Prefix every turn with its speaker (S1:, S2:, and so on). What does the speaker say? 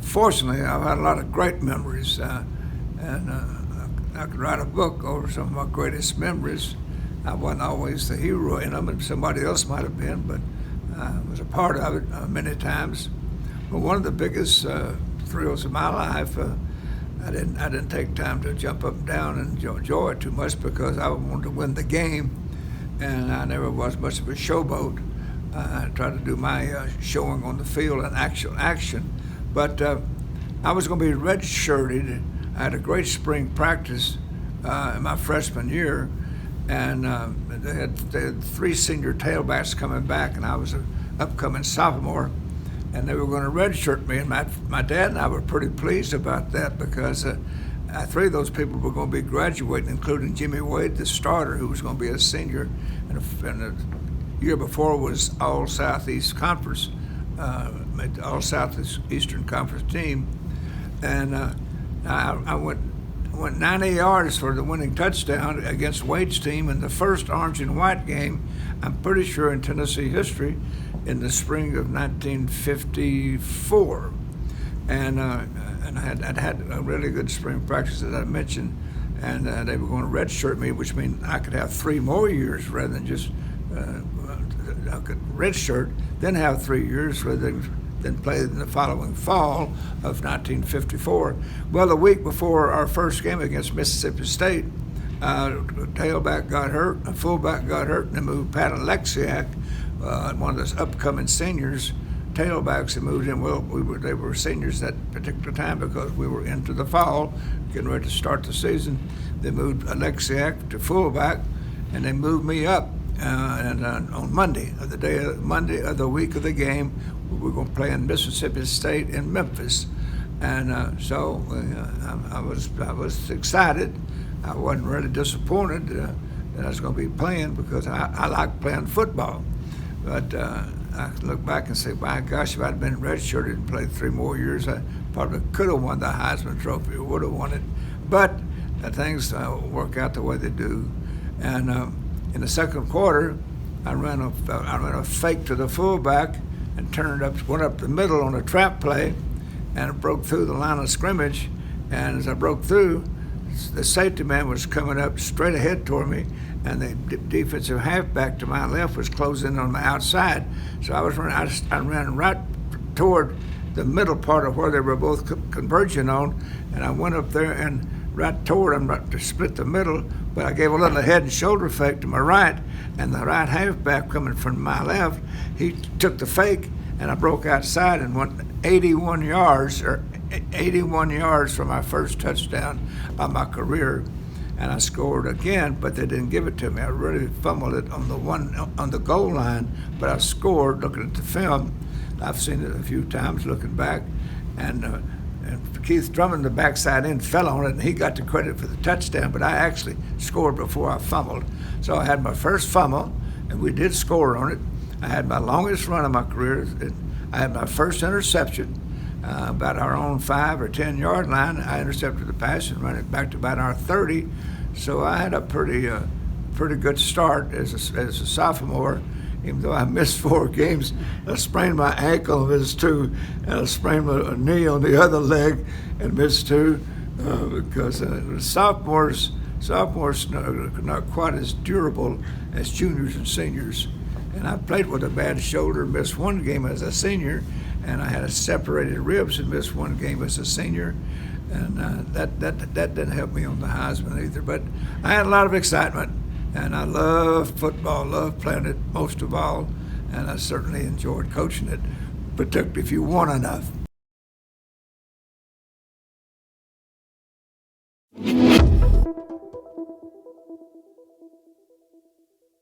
S1: fortunately, I've had a lot of great memories, and I could write a book over some of my greatest memories. I wasn't always the hero in them, and somebody else might have been, but I was a part of it many times. But one of the biggest thrills of my life, I didn't take time to jump up and down and enjoy it too much because I wanted to win the game, and I never was much of a showboat. I tried to do my showing on the field and actual action, but I was going to be redshirted. I had a great spring practice in my freshman year, and they had 3 senior tailbacks coming back, and I was an upcoming sophomore, and they were going to redshirt me. And my dad and I were pretty pleased about that because 3 of those people were going to be graduating, including Jimmy Wade, the starter, who was going to be a senior, and the year before was All Southeast Conference, made the All Southeastern Conference team, and I went 90 yards for the winning touchdown against Wade's team in the first orange and white game, I'm pretty sure, in Tennessee history, in the spring of 1954. And I'd had a really good spring practice, as I mentioned, and they were going to redshirt me, which means I could have 3 more years rather than just I could redshirt, then have 3 years rather than play in the following fall of 1954. Well, the week before our first game against Mississippi State, a tailback got hurt, a fullback got hurt, and they moved pkns-knxyoutube, one of those upcoming seniors, tailbacks that moved in. Well, they were seniors that particular time because we were into the fall, getting ready to start the season. They moved knxyoutube to fullback, and they moved me up. And on Monday of the week of the game, we were going to play in Mississippi State in Memphis, and so I was excited. I wasn't really disappointed that I was going to be playing because I like playing football. But I look back and say, my gosh, if I'd been redshirted and played 3 more years, I probably could have won the Heisman Trophy or would have won it. But things work out the way they do, and in the second quarter, I ran a fake to the fullback and went up the middle on a trap play, and it broke through the line of scrimmage. And as I broke through, the safety man was coming up straight ahead toward me, and the defensive halfback to my left was closing on the outside. So I ran right toward the middle part of where they were both converging on, and I went up there and right toward him, right to split the middle, but I gave a little head and shoulder fake to my right, and the right halfback coming from my left, he took the fake, and I broke outside and went 81 yards for my first touchdown of my career, and I scored again, but they didn't give it to me. I really fumbled it on the goal line, but I scored. Looking at the film, I've seen it a few times looking back, and Keith Drummond, the backside end, fell on it, and he got the credit for the touchdown, but I actually scored before I fumbled. So I had my first fumble, and we did score on it. I had my longest run of my career. I had my first interception about our own 5 or 10 yard line. I intercepted the pass and ran it back to about our 30. So I had a pretty good start as a sophomore. Even though I missed 4 games, I sprained my ankle and missed 2, and I sprained my knee on the other leg and missed 2 because sophomores are not quite as durable as juniors and seniors. And I played with a bad shoulder, missed 1 game as a senior, and I had a separated ribs and missed 1 game as a senior, and that didn't help me on the Heisman either. But I had a lot of excitement. And I love football, love playing it most of all, and I certainly enjoyed coaching it, particularly if you won enough.